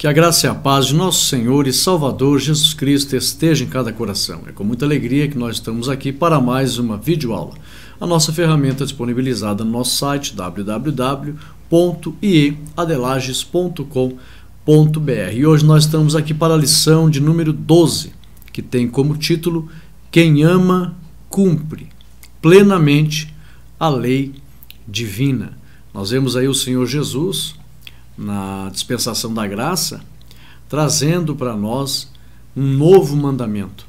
Que a graça e a paz de nosso Senhor e Salvador Jesus Cristo esteja em cada coração. É com muita alegria que nós estamos aqui para mais uma videoaula. A nossa ferramenta é disponibilizada no nosso site www.ieadelages.com.br. E hoje nós estamos aqui para a lição de número 12, que tem como título Quem ama, cumpre plenamente a lei divina. Nós vemos aí o Senhor Jesus na dispensação da graça, trazendo para nós um novo mandamento.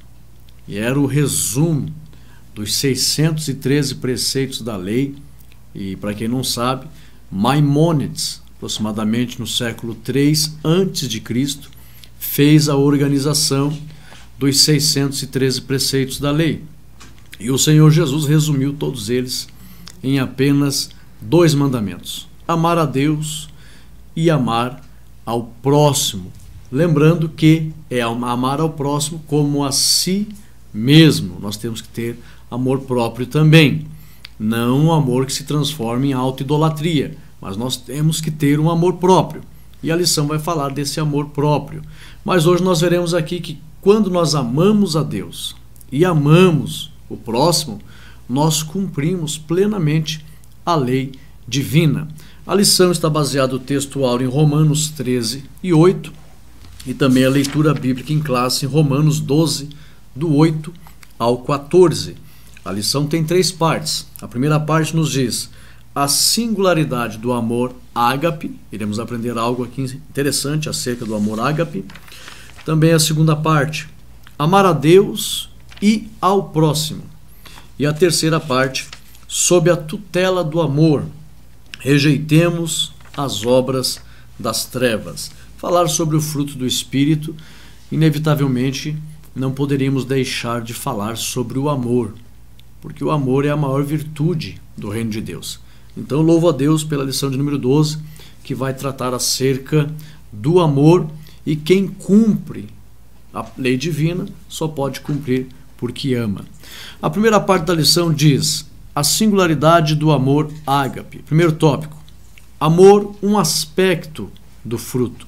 E era o resumo dos 613 preceitos da lei. E para quem não sabe, Maimônides, aproximadamente no século III a.C., fez a organização dos 613 preceitos da lei. E o Senhor Jesus resumiu todos eles em apenas 2 mandamentos: amar a Deus e amar ao próximo. Lembrando que é amar ao próximo como a si mesmo. Nós temos que ter amor próprio também. Não um amor que se transforme em autoidolatria, mas nós temos que ter um amor próprio. E a lição vai falar desse amor próprio. Mas hoje nós veremos aqui que quando nós amamos a Deus e amamos o próximo, nós cumprimos plenamente a lei divina. A lição está baseada no texto áureo em Romanos 13:8 e também a leitura bíblica em classe em Romanos 12, do 8 ao 14. A lição tem 3 partes. A primeira parte nos diz a singularidade do amor ágape. Iremos aprender algo aqui interessante acerca do amor ágape. Também a segunda parte, amar a Deus e ao próximo. E a terceira parte, sob a tutela do amor, rejeitemos as obras das trevas. Falar sobre o fruto do Espírito, inevitavelmente não poderíamos deixar de falar sobre o amor, porque o amor é a maior virtude do reino de Deus. Então louvo a Deus pela lição de número 12, que vai tratar acerca do amor, e quem cumpre a lei divina só pode cumprir porque ama. A primeira parte da lição diz a singularidade do amor ágape. Primeiro tópico: amor, um aspecto do fruto.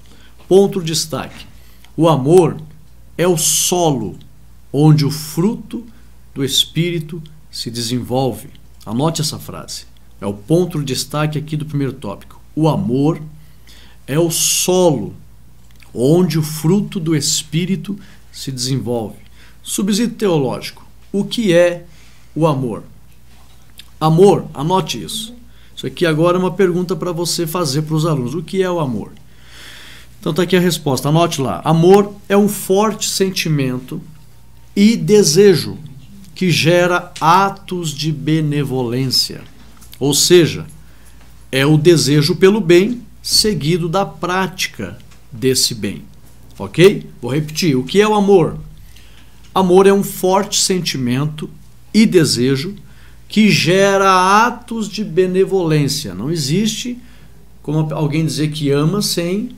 Ponto de destaque: o amor é o solo onde o fruto do Espírito se desenvolve. Anote essa frase. É o ponto de destaque aqui do primeiro tópico. O amor é o solo onde o fruto do Espírito se desenvolve. Subsídio teológico: o que é o amor? Amor, anote isso. Isso aqui agora é uma pergunta para você fazer para os alunos. O que é o amor? Então está aqui a resposta, anote lá. Amor é um forte sentimento e desejo que gera atos de benevolência. Ou seja, é o desejo pelo bem seguido da prática desse bem. Ok? Vou repetir. O que é o amor? Amor é um forte sentimento e desejo que gera atos de benevolência. Não existe como alguém dizer que ama sem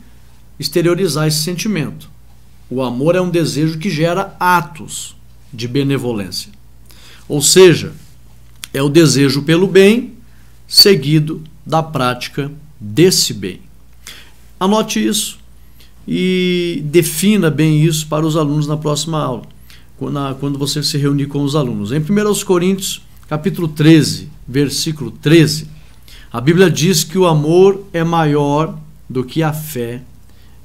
exteriorizar esse sentimento. O amor é um desejo que gera atos de benevolência. Ou seja, é o desejo pelo bem seguido da prática desse bem. Anote isso e defina bem isso para os alunos na próxima aula, quando você se reunir com os alunos. Em 1 Coríntios, capítulo 13, versículo 13, a Bíblia diz que o amor é maior do que a fé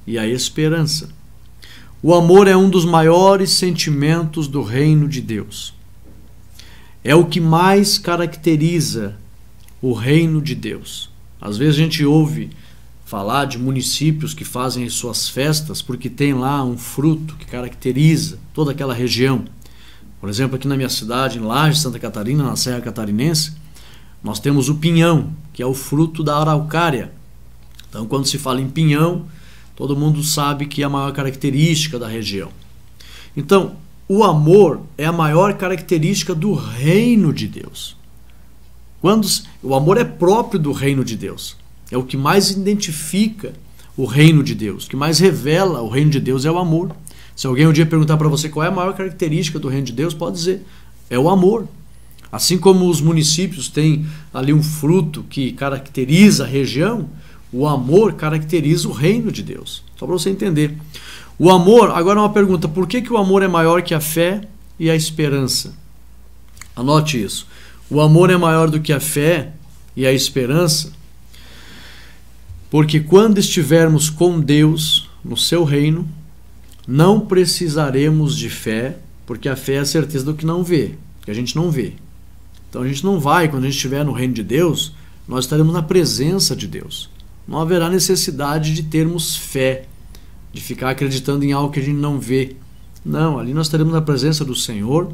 e a esperança. O amor é um dos maiores sentimentos do reino de Deus. É o que mais caracteriza o reino de Deus. Às vezes a gente ouve falar de municípios que fazem as suas festas porque tem lá um fruto que caracteriza toda aquela região. Por exemplo, aqui na minha cidade, em Lages, Santa Catarina, na Serra Catarinense, nós temos o pinhão, que é o fruto da araucária. Então, quando se fala em pinhão, todo mundo sabe que é a maior característica da região. Então, o amor é a maior característica do reino de Deus. O amor é próprio do reino de Deus. É o que mais identifica o reino de Deus, o que mais revela o reino de Deus é o amor. Se alguém um dia perguntar para você qual é a maior característica do reino de Deus, pode dizer, é o amor. Assim como os municípios têm ali um fruto que caracteriza a região, O amor caracteriza o reino de Deus. Só para você entender. O amor, agora uma pergunta, por que o amor é maior que a fé e a esperança? Anote isso. O amor é maior do que a fé e a esperança, porque quando estivermos com Deus no seu reino, não precisaremos de fé, porque a fé é a certeza do que não vê, que a gente não vê. Então a gente não vai, quando a gente estiver no reino de Deus, nós estaremos na presença de Deus. Não haverá necessidade de termos fé, de ficar acreditando em algo que a gente não vê. Não, ali nós estaremos na presença do Senhor,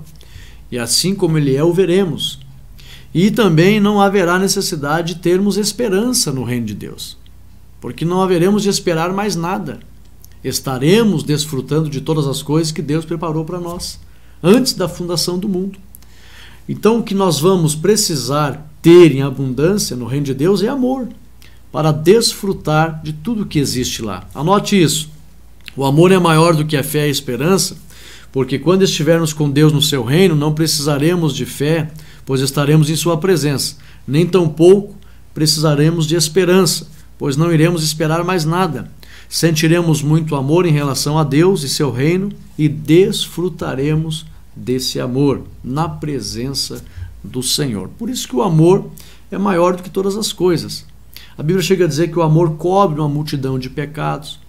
e assim como Ele é, o veremos. E também não haverá necessidade de termos esperança no reino de Deus, porque não haveremos de esperar mais nada. Estaremos desfrutando de todas as coisas que Deus preparou para nós, antes da fundação do mundo. Então o que nós vamos precisar ter em abundância no reino de Deus é amor, para desfrutar de tudo que existe lá. Anote isso. O amor é maior do que a fé e a esperança, porque quando estivermos com Deus no seu reino, não precisaremos de fé, pois estaremos em sua presença. Nem tampouco precisaremos de esperança, pois não iremos esperar mais nada. Sentiremos muito amor em relação a Deus e seu reino e desfrutaremos desse amor na presença do Senhor. Por isso que o amor é maior do que todas as coisas. A Bíblia chega a dizer que o amor cobre uma multidão de pecados.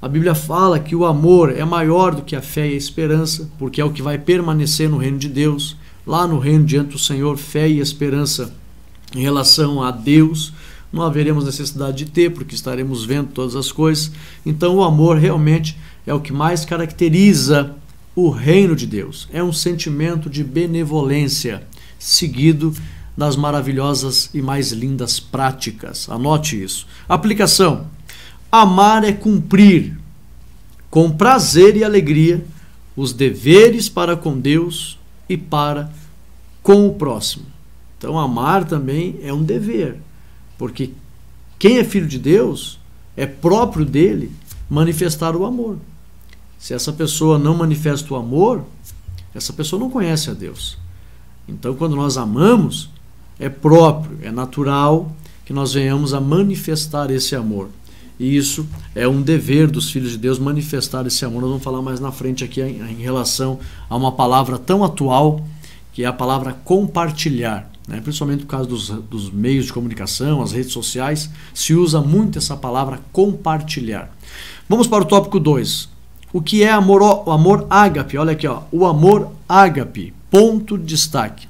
A Bíblia fala que o amor é maior do que a fé e a esperança, porque é o que vai permanecer no reino de Deus. Lá no reino diante do Senhor, fé e esperança em relação a Deus não haveremos necessidade de ter, porque estaremos vendo todas as coisas. Então o amor realmente é o que mais caracteriza o reino de Deus. É um sentimento de benevolência, seguido das maravilhosas e mais lindas práticas. Anote isso. Aplicação. Amar é cumprir, com prazer e alegria, os deveres para com Deus e para com o próximo. Então amar também é um dever, porque quem é filho de Deus é próprio dele manifestar o amor. Se essa pessoa não manifesta o amor, essa pessoa não conhece a Deus. Então quando nós amamos, é próprio, é natural que nós venhamos a manifestar esse amor. E isso é um dever dos filhos de Deus, manifestar esse amor. Nós vamos falar mais na frente aqui em relação a uma palavra tão atual, que é a palavra compartilhar. Principalmente por causa dos meios de comunicação, as redes sociais, se usa muito essa palavra compartilhar. Vamos para o tópico 2. O que é o amor ágape? Olha aqui, ó, o amor ágape, ponto de destaque.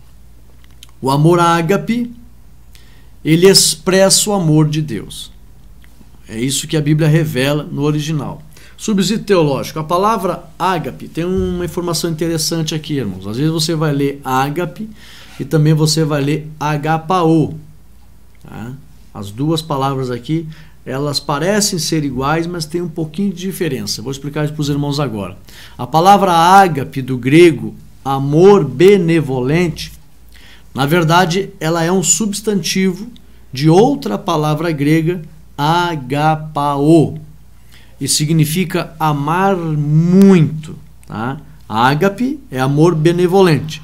O amor ágape, ele expressa o amor de Deus. É isso que a Bíblia revela no original. Subsídio teológico. A palavra ágape tem uma informação interessante aqui, irmãos. Às vezes você vai ler ágape e também você vai ler agapao. Tá? As duas palavras aqui, elas parecem ser iguais, mas tem um pouquinho de diferença. Vou explicar isso para os irmãos agora. A palavra ágape, do grego amor benevolente, na verdade, ela é um substantivo de outra palavra grega, agapao, e significa amar muito. Tá? Ágape é amor benevolente.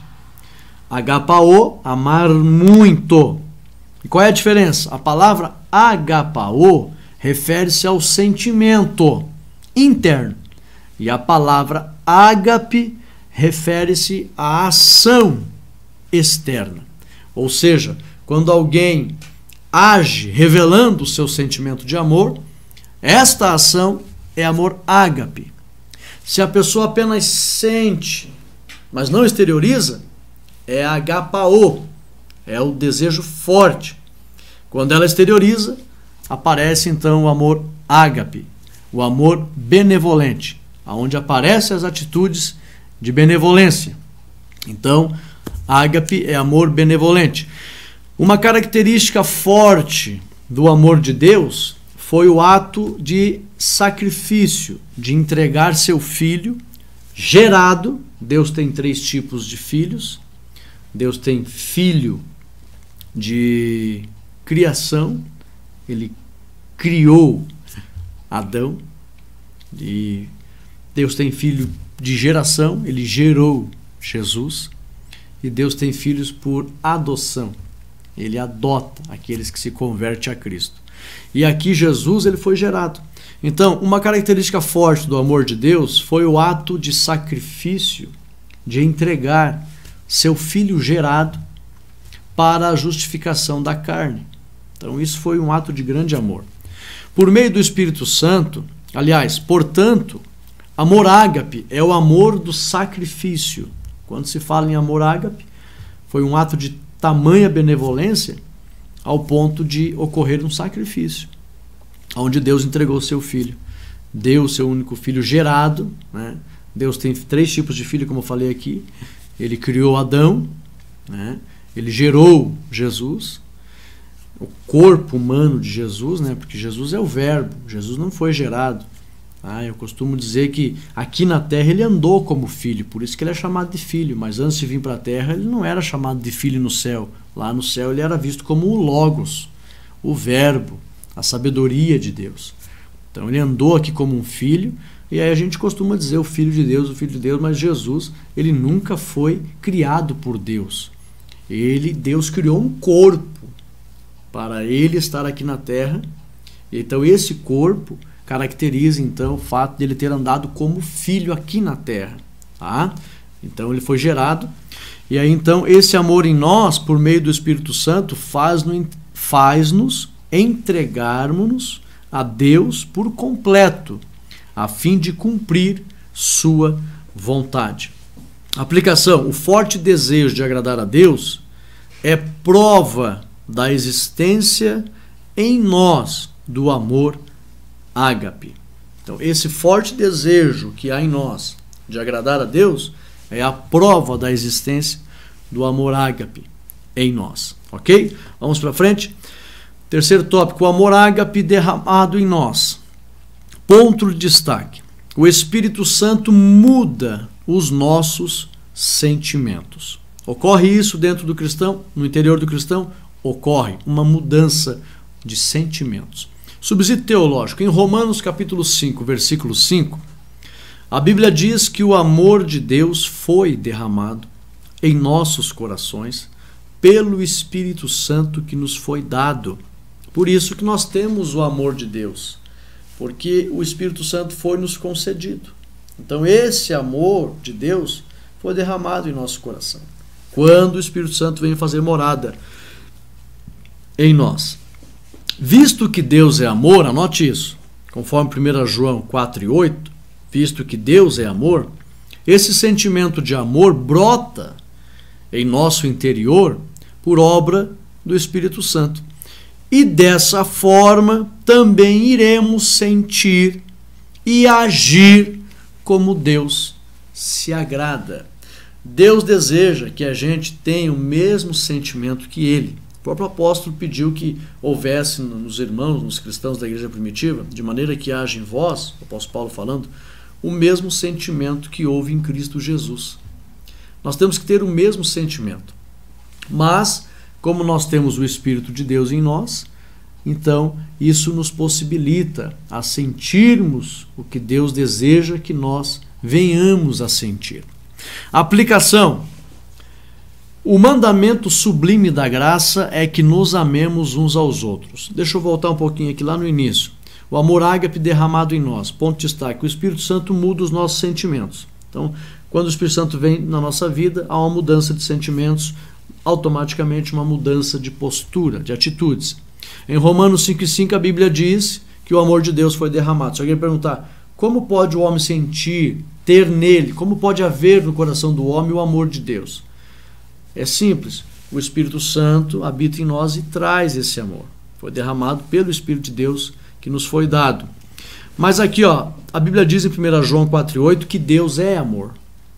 Agapao, amar muito. E qual é a diferença? A palavra agapao refere-se ao sentimento interno. E a palavra ágape refere-se à ação externa. Ou seja, quando alguém age revelando o seu sentimento de amor, esta ação é amor ágape. Se a pessoa apenas sente, mas não exterioriza, é agapao, é o desejo forte. Quando ela exterioriza, aparece então o amor ágape, o amor benevolente, onde aparecem as atitudes de benevolência. Então, ágape é amor benevolente. Uma característica forte do amor de Deus foi o ato de sacrifício, de entregar seu filho gerado. Deus tem 3 tipos de filhos. Deus tem filho de criação, ele criou Adão. E Deus tem filho de geração, ele gerou Jesus. E Deus tem filhos por adoção, ele adota aqueles que se convertem a Cristo. E aqui Jesus ele foi gerado. Então, uma característica forte do amor de Deus foi o ato de sacrifício, de entregar seu filho gerado para a justificação da carne. Então, isso foi um ato de grande amor. Por meio do Espírito Santo, aliás, portanto, amor ágape é o amor do sacrifício. Quando se fala em amor ágape, foi um ato de tamanha benevolência ao ponto de ocorrer um sacrifício, onde Deus entregou seu filho. Deu seu único filho gerado, né? Deus tem 3 tipos de filho, como eu falei aqui. Ele criou Adão, né? Ele gerou Jesus, o corpo humano de Jesus, né? Porque Jesus é o verbo, Jesus não foi gerado. Eu costumo dizer que aqui na terra ele andou como filho, por isso que ele é chamado de filho, mas antes de vir para a terra ele não era chamado de filho no céu. Lá no céu ele era visto como o Logos, o verbo, a sabedoria de Deus. Então ele andou aqui como um filho, e aí a gente costuma dizer o filho de Deus, mas Jesus, ele nunca foi criado por Deus. Deus criou um corpo para ele estar aqui na terra. Então esse corpo caracteriza então o fato de ele ter andado como filho aqui na terra, tá? Então ele foi gerado, e aí então esse amor em nós, por meio do Espírito Santo, faz-nos entregarmos-nos a Deus por completo, a fim de cumprir sua vontade. Aplicação: o forte desejo de agradar a Deus é prova da existência em nós do amor ágape. Então, esse forte desejo que há em nós de agradar a Deus é a prova da existência do amor ágape em nós. Ok? Vamos para frente. Terceiro tópico: o amor ágape derramado em nós. Ponto de destaque: o Espírito Santo muda os nossos sentimentos. Ocorre isso dentro do cristão? No interior do cristão? Ocorre uma mudança de sentimentos. Subsídio teológico: em Romanos capítulo 5, versículo 5, a Bíblia diz que o amor de Deus foi derramado em nossos corações pelo Espírito Santo que nos foi dado. Por isso que nós temos o amor de Deus, porque o Espírito Santo foi nos concedido. Então esse amor de Deus foi derramado em nosso coração, quando o Espírito Santo veio fazer morada em nós. Visto que Deus é amor, anote isso, conforme 1 João 4:8, visto que Deus é amor, esse sentimento de amor brota em nosso interior por obra do Espírito Santo. E dessa forma também iremos sentir e agir como Deus se agrada. Deus deseja que a gente tenha o mesmo sentimento que Ele. O próprio apóstolo pediu que houvesse nos irmãos, nos cristãos da igreja primitiva, de maneira que haja em vós, o apóstolo Paulo falando, o mesmo sentimento que houve em Cristo Jesus. Nós temos que ter o mesmo sentimento. Mas, como nós temos o Espírito de Deus em nós, então isso nos possibilita a sentirmos o que Deus deseja que nós venhamos a sentir. Aplicação: o mandamento sublime da graça é que nos amemos uns aos outros. Deixa eu voltar um pouquinho aqui lá no início. O amor ágape derramado em nós. Ponto de destaque: o Espírito Santo muda os nossos sentimentos. Então, quando o Espírito Santo vem na nossa vida, há uma mudança de sentimentos, automaticamente uma mudança de postura, de atitudes. Em Romanos 5:5 a Bíblia diz que o amor de Deus foi derramado. Se alguém perguntar, como pode o homem sentir, ter nele, como pode haver no coração do homem o amor de Deus? É simples, o Espírito Santo habita em nós e traz esse amor. Foi derramado pelo Espírito de Deus que nos foi dado. Mas aqui, a Bíblia diz em 1 João 4:8 que Deus é amor.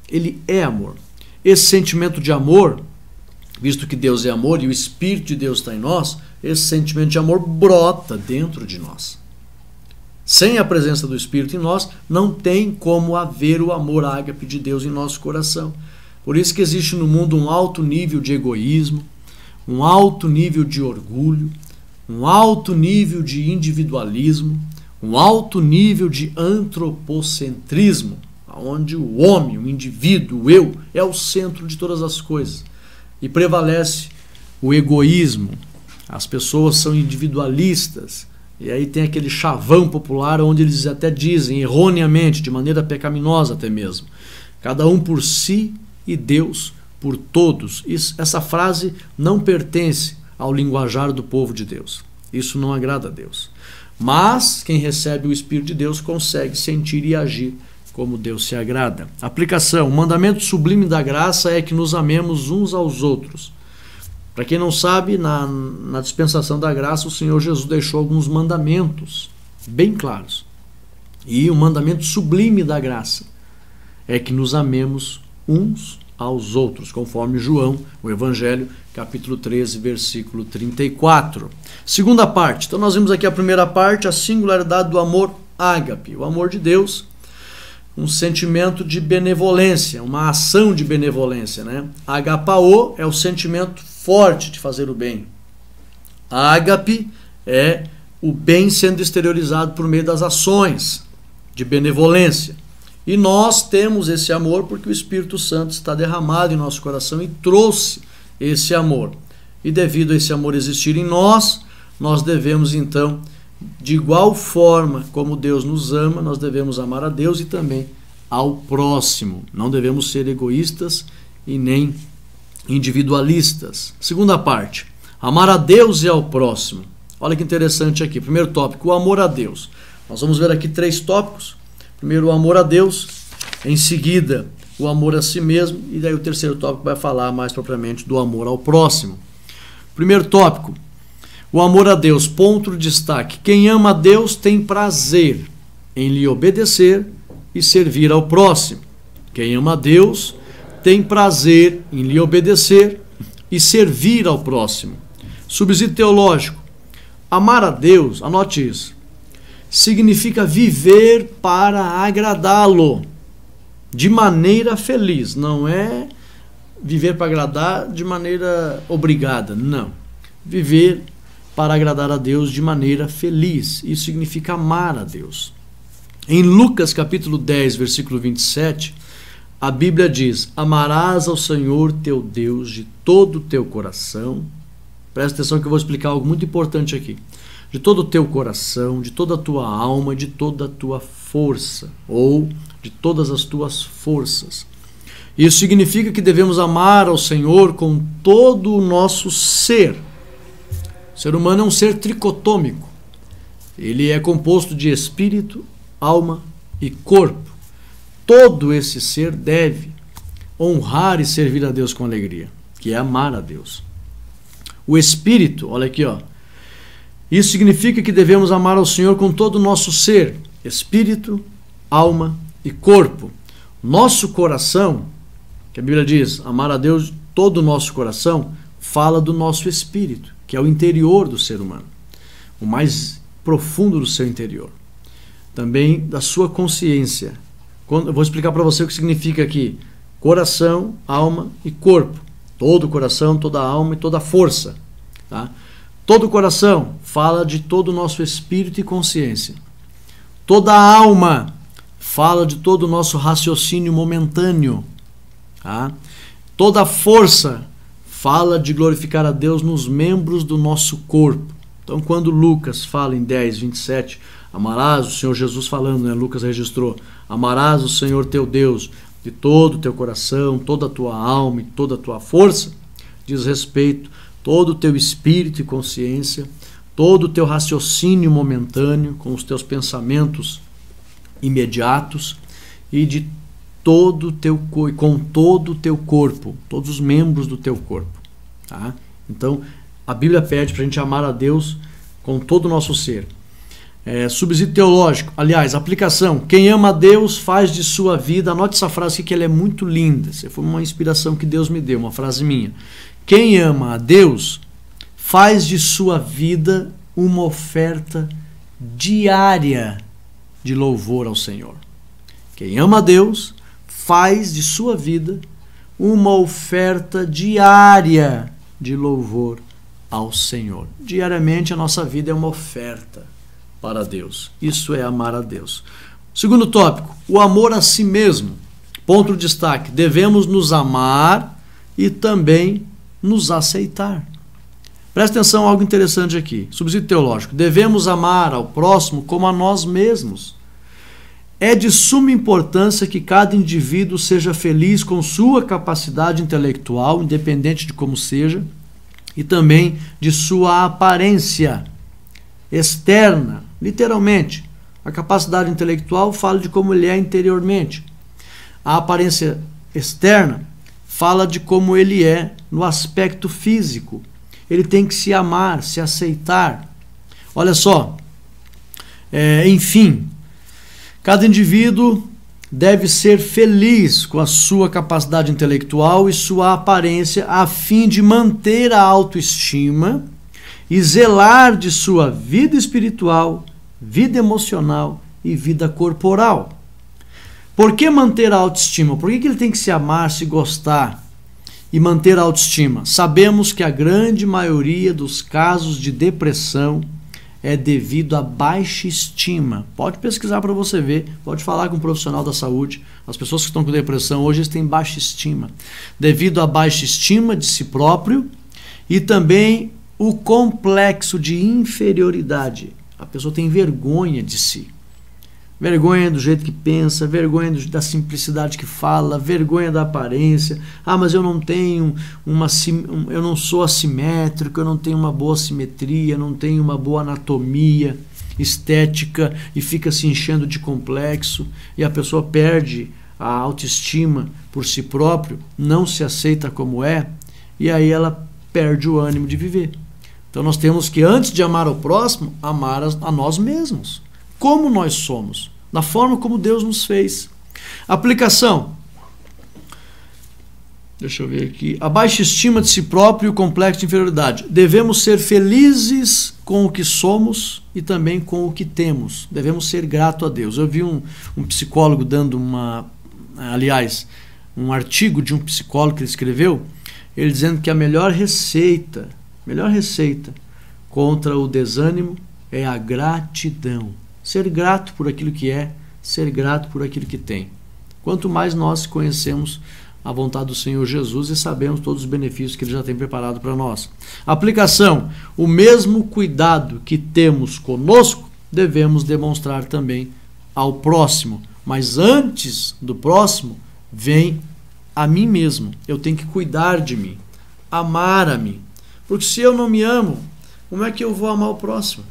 Ele é amor. Esse sentimento de amor, visto que Deus é amor e o Espírito de Deus está em nós, esse sentimento de amor brota dentro de nós. Sem a presença do Espírito em nós, não tem como haver o amor ágape de Deus em nosso coração. Por isso que existe no mundo um alto nível de egoísmo, um alto nível de orgulho, um alto nível de individualismo, um alto nível de antropocentrismo, onde o homem, o indivíduo, o eu, é o centro de todas as coisas. E prevalece o egoísmo. As pessoas são individualistas, E aí tem aquele chavão popular onde eles até dizem, erroneamente, de maneira pecaminosa até mesmo, cada um por si e Deus por todos. Essa frase não pertence ao linguajar do povo de Deus. Isso não agrada a Deus. Mas quem recebe o Espírito de Deus consegue sentir e agir como Deus se agrada. Aplicação. O mandamento sublime da graça é que nos amemos uns aos outros. Para quem não sabe, na dispensação da graça, o Senhor Jesus deixou alguns mandamentos bem claros. E o mandamento sublime da graça é que nos amemos uns aos outros, conforme João, o Evangelho, capítulo 13, versículo 34. Segunda parte. Então nós vimos aqui a primeira parte, a singularidade do amor ágape, o amor de Deus, um sentimento de benevolência, uma ação de benevolência, né? Agapao é o sentimento forte de fazer o bem. Ágape é o bem sendo exteriorizado por meio das ações de benevolência. E nós temos esse amor porque o Espírito Santo está derramado em nosso coração e trouxe esse amor. E devido a esse amor existir em nós, nós devemos então, de igual forma como Deus nos ama, nós devemos amar a Deus e também ao próximo. Não devemos ser egoístas e nem individualistas. Segunda parte, amar a Deus e ao próximo. Olha que interessante aqui. Primeiro tópico, o amor a Deus. Nós vamos ver aqui 3 tópicos. Primeiro, o amor a Deus. Em seguida, o amor a si mesmo. E daí o terceiro tópico vai falar mais propriamente do amor ao próximo. Primeiro tópico, o amor a Deus. Ponto de destaque. Quem ama a Deus tem prazer em lhe obedecer e servir ao próximo. Quem ama a Deus tem prazer em lhe obedecer e servir ao próximo. Subsídio teológico. Amar a Deus, anote isso, significa viver para agradá-lo de maneira feliz. Não é viver para agradar de maneira obrigada, não. Viver para agradar a Deus de maneira feliz. Isso significa amar a Deus. Em Lucas capítulo 10, versículo 27, a Bíblia diz: amarás ao Senhor teu Deus de todo o teu coração. Presta atenção que eu vou explicar algo muito importante aqui. De todo o teu coração, de toda a tua alma, de toda a tua força, ou de todas as tuas forças. Isso significa que devemos amar ao Senhor com todo o nosso ser. O ser humano é um ser tricotômico. Ele é composto de espírito, alma e corpo. Todo esse ser deve honrar e servir a Deus com alegria, que é amar a Deus. O espírito, olha aqui, ó. Isso significa que devemos amar ao Senhor com todo o nosso ser, espírito, alma e corpo. Nosso coração, que a Bíblia diz, amar a Deus de todo o nosso coração, fala do nosso espírito, que é o interior do ser humano, o mais profundo do seu interior. Também da sua consciência. Eu vou explicar para você o que significa aqui: coração, alma e corpo. Todo o coração, toda a alma e toda a força. Tá? Todo o coração fala de todo o nosso espírito e consciência. Toda a alma fala de todo o nosso raciocínio momentâneo. Tá? Toda a força fala de glorificar a Deus nos membros do nosso corpo. Então, quando Lucas fala em 10, 27, amarás, o Senhor Jesus falando, né? Lucas registrou, amarás o Senhor teu Deus de todo o teu coração, toda a tua alma e toda a tua força, diz respeito todo o teu espírito e consciência, todo o teu raciocínio momentâneo, com os teus pensamentos imediatos, e de todo com todo o teu corpo, todos os membros do teu corpo. Tá? Então, a Bíblia pede para a gente amar a Deus com todo o nosso ser. Subsídio teológico, aliás, aplicação: quem ama a Deus faz de sua vida, anote essa frase aqui que ela é muito linda, essa foi uma inspiração que Deus me deu, uma frase minha. Quem ama a Deus faz de sua vida uma oferta diária de louvor ao Senhor. Quem ama a Deus faz de sua vida uma oferta diária de louvor ao Senhor. Diariamente a nossa vida é uma oferta para Deus. Isso é amar a Deus. Segundo tópico, o amor a si mesmo. Ponto de destaque: devemos nos amar e também nos aceitar. Presta atenção a algo interessante aqui. Subsídio teológico. Devemos amar ao próximo como a nós mesmos. É de suma importância que cada indivíduo seja feliz com sua capacidade intelectual, independente de como seja, e também de sua aparência externa, literalmente. A capacidade intelectual fala de como ele é interiormente. A aparência externa fala de como ele é no aspecto físico. Ele tem que se amar, se aceitar. Olha só, enfim, cada indivíduo deve ser feliz com a sua capacidade intelectual e sua aparência a fim de manter a autoestima e zelar de sua vida espiritual, vida emocional e vida corporal. Por que manter a autoestima? Por que ele tem que se amar, se gostar e manter a autoestima? Sabemos que a grande maioria dos casos de depressão é devido à baixa estima. Pode pesquisar para você ver, pode falar com um profissional da saúde. As pessoas que estão com depressão hoje têm baixa estima. Devido à baixa estima de si próprio e também o complexo de inferioridade. A pessoa tem vergonha de si. Vergonha do jeito que pensa, vergonha da simplicidade que fala, vergonha da aparência. Ah, mas eu não tenho eu não sou assimétrico, eu não tenho uma boa simetria, não tenho uma boa anatomia estética, e fica se enchendo de complexo, e a pessoa perde a autoestima por si próprio, não se aceita como é, e aí ela perde o ânimo de viver. Então nós temos que, antes de amar o próximo, amar a nós mesmos. Como nós somos, na forma como Deus nos fez. Aplicação. Deixa eu ver aqui. A baixa estima de si próprio e o complexo de inferioridade. Devemos ser felizes com o que somos e também com o que temos. Devemos ser grato a Deus. Eu vi um psicólogo dando um artigo de um psicólogo que ele escreveu, ele dizendo que a melhor receita contra o desânimo é a gratidão. Ser grato por aquilo que é, ser grato por aquilo que tem. Quanto mais nós conhecemos a vontade do Senhor Jesus e sabemos todos os benefícios que Ele já tem preparado para nós. Aplicação. O mesmo cuidado que temos conosco, devemos demonstrar também ao próximo. Mas antes do próximo, vem a mim mesmo. Eu tenho que cuidar de mim, amar a mim. Porque se eu não me amo, como é que eu vou amar o próximo?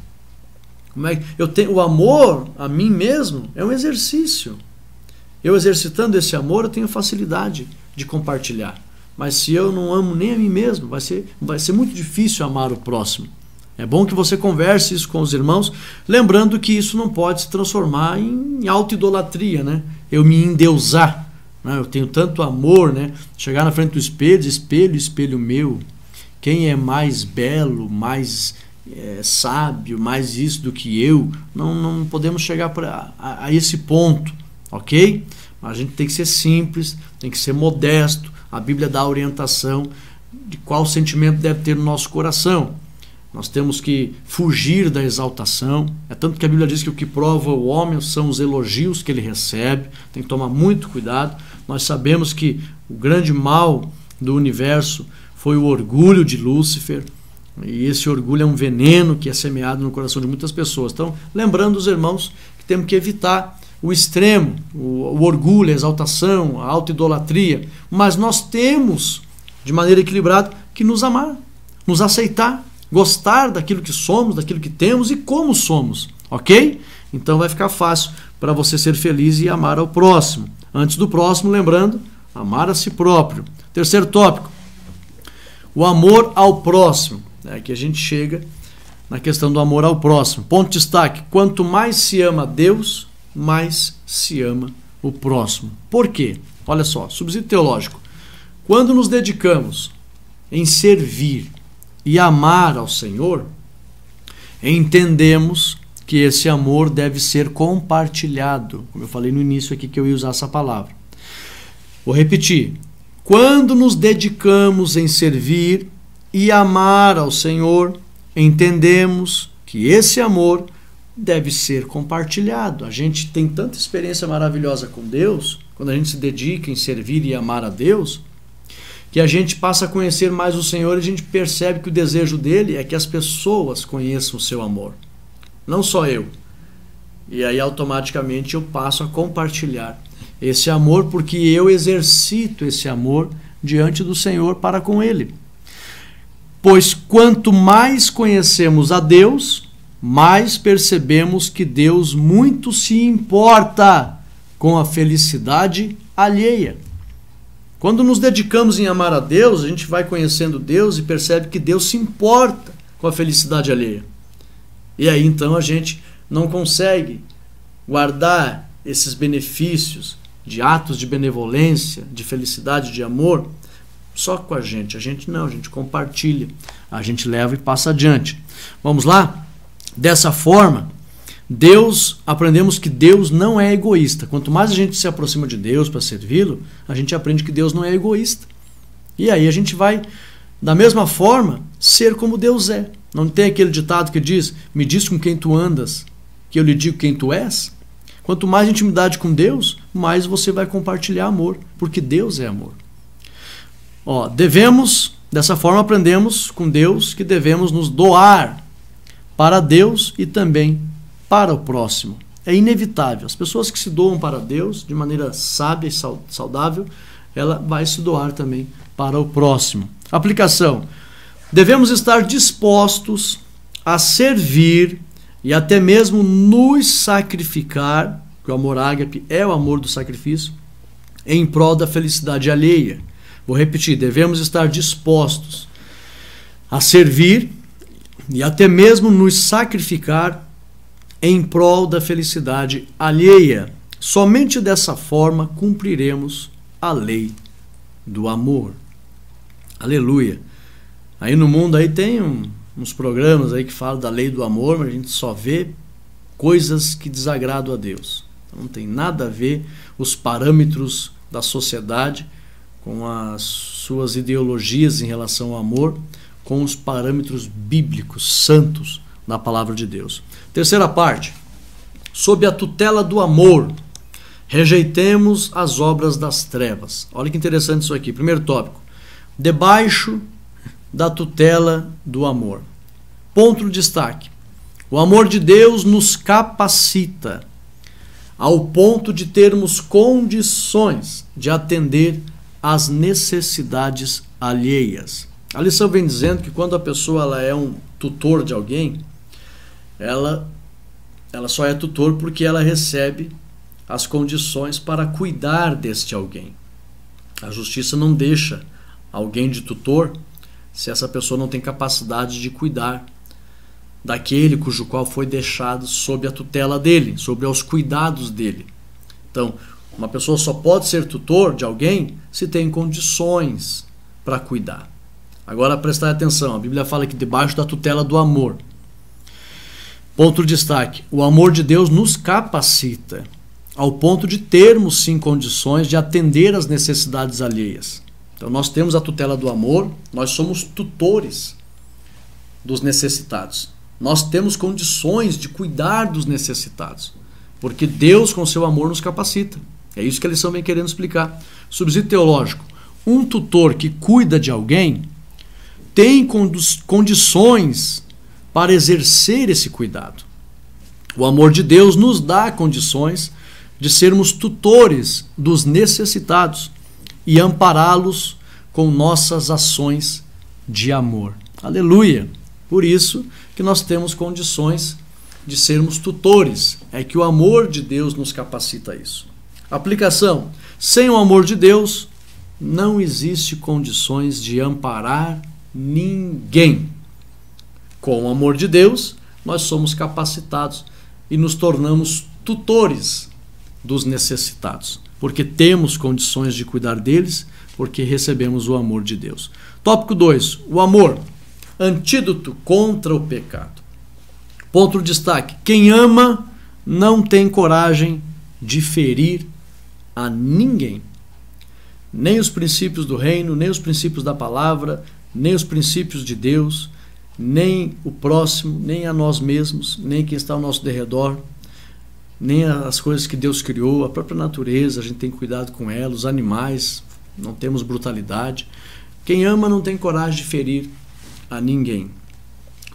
O amor a mim mesmo é um exercício. Eu exercitando esse amor, eu tenho facilidade de compartilhar. Mas se eu não amo nem a mim mesmo, vai ser muito difícil amar o próximo. É bom que você converse isso com os irmãos, lembrando que isso não pode se transformar em autoidolatria, né? Eu me endeusar, né? Eu tenho tanto amor, né? Chegar na frente do espelho, dizer, espelho, espelho meu, quem é mais belo, mais sábio, mais isso do que eu? Não podemos chegar a esse ponto, ok? A gente tem que ser simples, tem que ser modesto. A Bíblia dá a orientação de qual sentimento deve ter no nosso coração. Nós temos que fugir da exaltação. É tanto que a Bíblia diz que o que prova o homem são os elogios que ele recebe. Tem que tomar muito cuidado. Nós sabemos que o grande mal do universo foi o orgulho de Lúcifer. E esse orgulho é um veneno que é semeado no coração de muitas pessoas. Então, lembrando os irmãos que temos que evitar o extremo, o orgulho, a exaltação, a autoidolatria. Mas nós temos, de maneira equilibrada, que nos amar, nos aceitar, gostar daquilo que somos, daquilo que temos e como somos, ok? Então vai ficar fácil para você ser feliz e amar ao próximo. Antes do próximo, lembrando, amar a si próprio. Terceiro tópico, o amor ao próximo. Aqui a gente chega na questão do amor ao próximo. Ponto de destaque, quanto mais se ama a Deus, mais se ama o próximo. Por quê? Olha só, subsídio teológico. Quando nos dedicamos em servir e amar ao Senhor, entendemos que esse amor deve ser compartilhado. Como eu falei no início aqui que eu ia usar essa palavra. Vou repetir. Quando nos dedicamos em servir e amar ao Senhor, entendemos que esse amor deve ser compartilhado. A gente tem tanta experiência maravilhosa com Deus, quando a gente se dedica em servir e amar a Deus, que a gente passa a conhecer mais o Senhor e a gente percebe que o desejo dele é que as pessoas conheçam o seu amor, não só eu. E aí automaticamente eu passo a compartilhar esse amor, porque eu exercito esse amor diante do Senhor para com ele. Pois quanto mais conhecemos a Deus, mais percebemos que Deus muito se importa com a felicidade alheia. Quando nos dedicamos em amar a Deus, a gente vai conhecendo Deus e percebe que Deus se importa com a felicidade alheia. E aí então a gente não consegue guardar esses benefícios de atos de benevolência, de felicidade, de amor, só com a gente. A gente não, a gente compartilha, a gente leva e passa adiante. Vamos lá? Dessa forma, aprendemos que Deus não é egoísta. Quanto mais a gente se aproxima de Deus para servi-lo, a gente aprende que Deus não é egoísta. E aí a gente vai, da mesma forma, ser como Deus é. Não tem aquele ditado que diz: me diz com quem tu andas, que eu lhe digo quem tu és? Quanto mais intimidade com Deus, mais você vai compartilhar amor, porque Deus é amor. Dessa forma aprendemos com Deus que devemos nos doar para Deus e também para o próximo. É inevitável. As pessoas que se doam para Deus de maneira sábia e saudável, ela vai se doar também para o próximo. Aplicação. Devemos estar dispostos a servir e até mesmo nos sacrificar, que o amor ágape é o amor do sacrifício, em prol da felicidade alheia. Vou repetir, devemos estar dispostos a servir e até mesmo nos sacrificar em prol da felicidade alheia. Somente dessa forma cumpriremos a lei do amor. Aleluia. Aí no mundo aí tem uns programas aí que falam da lei do amor, mas a gente só vê coisas que desagradam a Deus. Então não tem nada a ver os parâmetros da sociedade com as suas ideologias em relação ao amor, com os parâmetros bíblicos, santos, da palavra de Deus. Terceira parte. Sob a tutela do amor, rejeitemos as obras das trevas. Olha que interessante isso aqui. Primeiro tópico. Debaixo da tutela do amor. Ponto de destaque. O amor de Deus nos capacita ao ponto de termos condições de atender às necessidades alheias. A lição vem dizendo que quando a pessoa ela é um tutor de alguém, ela só é tutor porque ela recebe as condições para cuidar deste alguém. A justiça não deixa alguém de tutor se essa pessoa não tem capacidade de cuidar daquele cujo qual foi deixado sob a tutela dele, sobre os cuidados dele. Então, uma pessoa só pode ser tutor de alguém se tem condições para cuidar. Agora, prestar atenção, a Bíblia fala que debaixo da tutela do amor. Ponto de destaque, o amor de Deus nos capacita ao ponto de termos sim condições de atender às necessidades alheias. Então nós temos a tutela do amor, nós somos tutores dos necessitados. Nós temos condições de cuidar dos necessitados, porque Deus com seu amor nos capacita. É isso que a lição vem querendo explicar. Subsídio teológico, um tutor que cuida de alguém tem condições para exercer esse cuidado. O amor de Deus nos dá condições de sermos tutores dos necessitados e ampará-los com nossas ações de amor. Aleluia! Por isso que nós temos condições de sermos tutores. É que o amor de Deus nos capacita a isso. Aplicação. Sem o amor de Deus, não existe condições de amparar ninguém. Com o amor de Deus, nós somos capacitados e nos tornamos tutores dos necessitados, porque temos condições de cuidar deles, porque recebemos o amor de Deus. Tópico 2. O amor, antídoto contra o pecado. Ponto de destaque. Quem ama não tem coragem de ferir a ninguém. Nem os princípios do reino, nem os princípios da palavra, nem os princípios de Deus, nem o próximo, nem a nós mesmos, nem quem está ao nosso derredor, nem as coisas que Deus criou, a própria natureza, a gente tem cuidado com ela, os animais, não temos brutalidade. Quem ama não tem coragem de ferir a ninguém.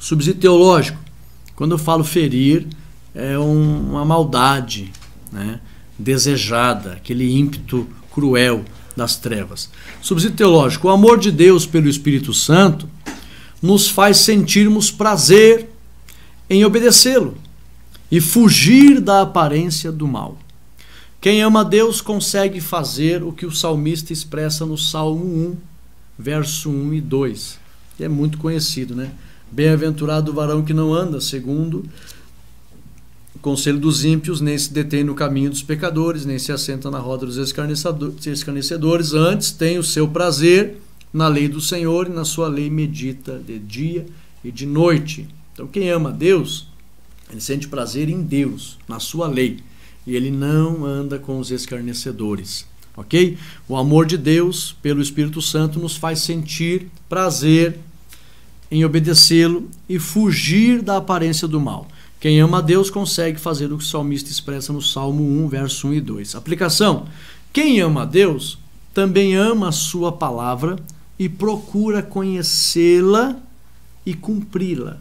Subsídio teológico. Quando eu falo ferir, é uma maldade, né, desejada, aquele ímpeto cruel das trevas. Subsídio teológico. O amor de Deus pelo Espírito Santo nos faz sentirmos prazer em obedecê-lo e fugir da aparência do mal. Quem ama a Deus consegue fazer o que o salmista expressa no Salmo 1, verso 1 e 2. Que é muito conhecido, né? Bem-aventurado o varão que não anda segundo o conselho dos ímpios, nem se detém no caminho dos pecadores, nem se assenta na roda dos escarnecedores, antes tem o seu prazer na lei do Senhor, e na sua lei medita de dia e de noite. Então quem ama a Deus, ele sente prazer em Deus, na sua lei, e ele não anda com os escarnecedores, ok? O amor de Deus pelo Espírito Santo nos faz sentir prazer em obedecê-lo e fugir da aparência do mal. Quem ama a Deus consegue fazer o que o salmista expressa no Salmo 1, verso 1 e 2. Aplicação: quem ama a Deus também ama a sua palavra e procura conhecê-la e cumpri-la.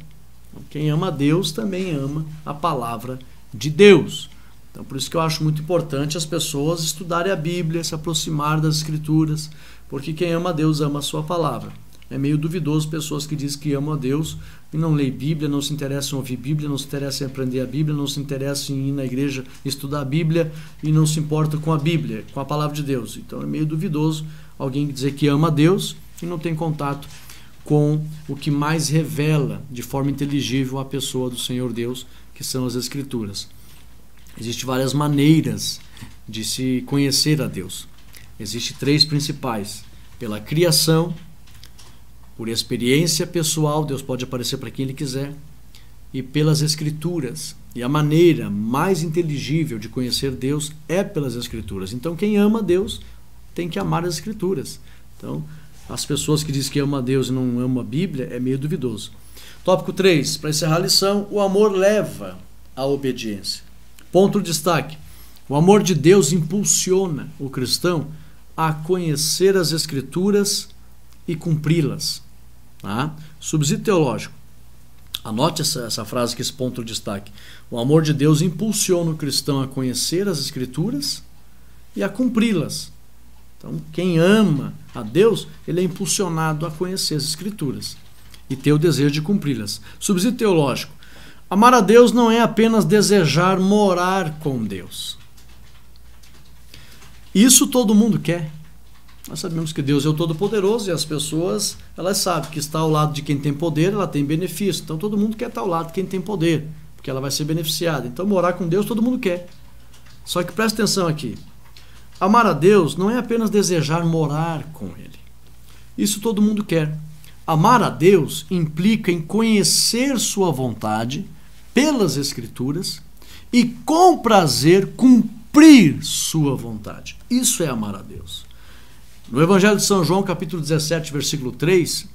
Quem ama a Deus também ama a palavra de Deus. Então, por isso que eu acho muito importante as pessoas estudarem a Bíblia, se aproximar das Escrituras, porque quem ama a Deus ama a sua palavra. É meio duvidoso pessoas que dizem que amam a Deus e não leem Bíblia, não se interessam em ouvir Bíblia, não se interessam em aprender a Bíblia, não se interessam em ir na igreja estudar a Bíblia e não se importam com a Bíblia, com a palavra de Deus. Então é meio duvidoso alguém dizer que ama a Deus e não tem contato com o que mais revela de forma inteligível a pessoa do Senhor Deus, que são as Escrituras. Existem várias maneiras de se conhecer a Deus. Existem 3 principais: pela criação, por experiência pessoal, Deus pode aparecer para quem Ele quiser, e pelas Escrituras. E a maneira mais inteligível de conhecer Deus é pelas Escrituras. Então quem ama Deus tem que amar as Escrituras. Então as pessoas que dizem que amam a Deus e não amam a Bíblia é meio duvidoso. Tópico 3, para encerrar a lição: o amor leva à obediência. Ponto de destaque: o amor de Deus impulsiona o cristão a conhecer as Escrituras e cumpri-las. Tá? Subsídio teológico. Anote essa frase, que esse ponto de destaque. O amor de Deus impulsiona o cristão a conhecer as Escrituras e a cumpri-las. Então, quem ama a Deus, ele é impulsionado a conhecer as Escrituras e ter o desejo de cumpri-las. Subsídio teológico. Amar a Deus não é apenas desejar morar com Deus. Isso todo mundo quer. Nós sabemos que Deus é o Todo-Poderoso e as pessoas, elas sabem que está ao lado de quem tem poder, ela tem benefício. Então todo mundo quer estar ao lado de quem tem poder, porque ela vai ser beneficiada. Então morar com Deus todo mundo quer. Só que presta atenção aqui. Amar a Deus não é apenas desejar morar com Ele. Isso todo mundo quer. Amar a Deus implica em conhecer sua vontade pelas Escrituras e com prazer cumprir sua vontade. Isso é amar a Deus. No Evangelho de São João, capítulo 17, versículo 3,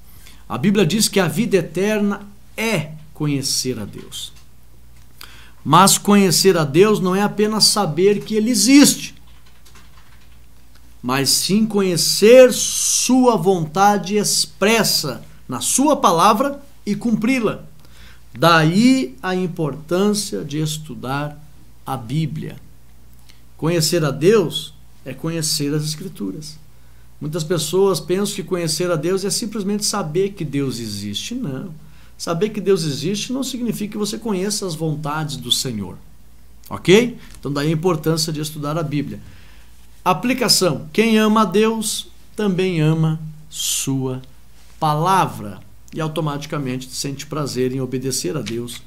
a Bíblia diz que a vida eterna é conhecer a Deus. Mas conhecer a Deus não é apenas saber que Ele existe, mas sim conhecer sua vontade expressa na sua palavra e cumpri-la. Daí a importância de estudar a Bíblia. Conhecer a Deus é conhecer as Escrituras. Muitas pessoas pensam que conhecer a Deus é simplesmente saber que Deus existe. Não. Saber que Deus existe não significa que você conheça as vontades do Senhor. Ok? Então daí a importância de estudar a Bíblia. Aplicação: quem ama a Deus também ama sua palavra e automaticamente sente prazer em obedecer a Deus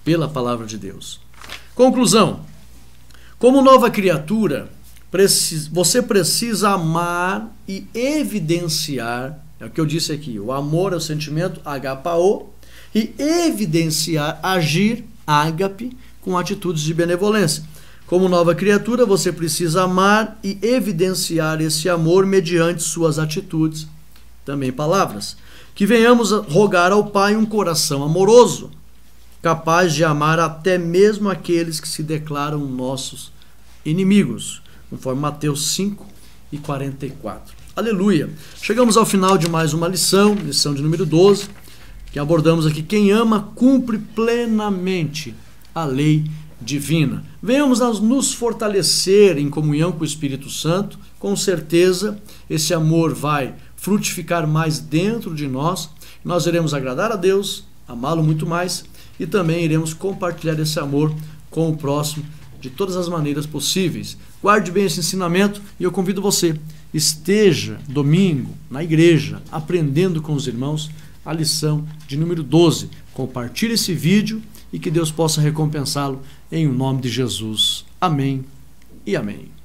pela palavra de Deus. Conclusão: como nova criatura, você precisa amar e evidenciar, é o que eu disse aqui, o amor é o sentimento, agapao, e evidenciar, agir, ágape, com atitudes de benevolência. Como nova criatura, você precisa amar e evidenciar esse amor mediante suas atitudes, também palavras. Que venhamos a rogar ao Pai um coração amoroso, capaz de amar até mesmo aqueles que se declaram nossos inimigos, conforme Mateus 5 e 44. Aleluia! Chegamos ao final de mais uma lição de número 12, que abordamos aqui: quem ama cumpre plenamente a lei divina. Venhamos a nos fortalecer em comunhão com o Espírito Santo. Com certeza esse amor vai frutificar mais dentro de nós. Nós iremos agradar a Deus, amá-lo muito mais, e também iremos compartilhar esse amor com o próximo de todas as maneiras possíveis. Guarde bem esse ensinamento e eu convido você, esteja domingo na igreja aprendendo com os irmãos a lição de número 12. Compartilhe esse vídeo e que Deus possa recompensá-lo em nome de Jesus. Amém e amém.